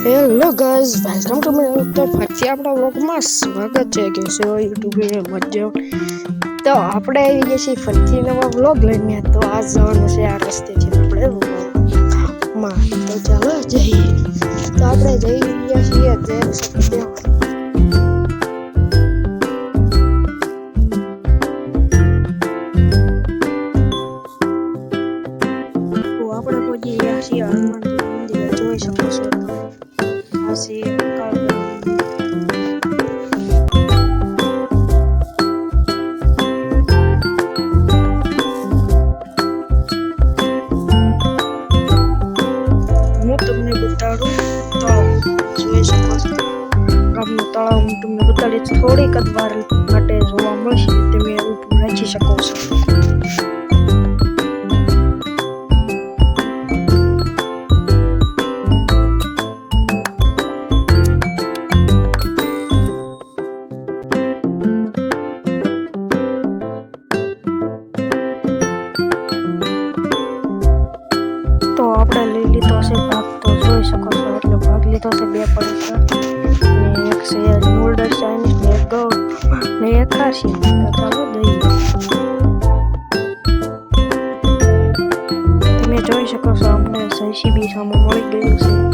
Hello guys, welcome to my YouTube. તો ફરીથી આપણા વ્લોગમાં સ્વાગત છે. કે છે યુટ્યુબ મજા. તો આપણે આવી ગયા છીએ ફરીથી નવા વ્લોગ લઈને. તો આજ જવાનું છે આ રસ્તેથી આપણે વ્લોગમાં. તો ચાલો જઈએ. તો આપણે જઈ રહ્યા છીએ આપણે પહોંચી ગયા છીએ હનુમાન મંદિરે. જોઈ શકો છો હું તમને બતાડું તળાવ. જોઈ શકો છો ગામનું તળાવ. હું તમને બતાડીશ થોડીક જ વાર માટે જોવા મળશે. તમે ઊભું રાખી શકો છો. તો આપણે લઈ લીધો છે ભાગ. તો જોઈ શકો છો એટલે ભાગ લીધો છે 2 પડીકા ને એક છે નૂડલ્સ ચાઇનીઝ ને એક ગૌ ને એક ખાસી. તો ચાલો દઈએ. તમે જોઈ શકો છો અમને JCB સામે મળી ગયું છે.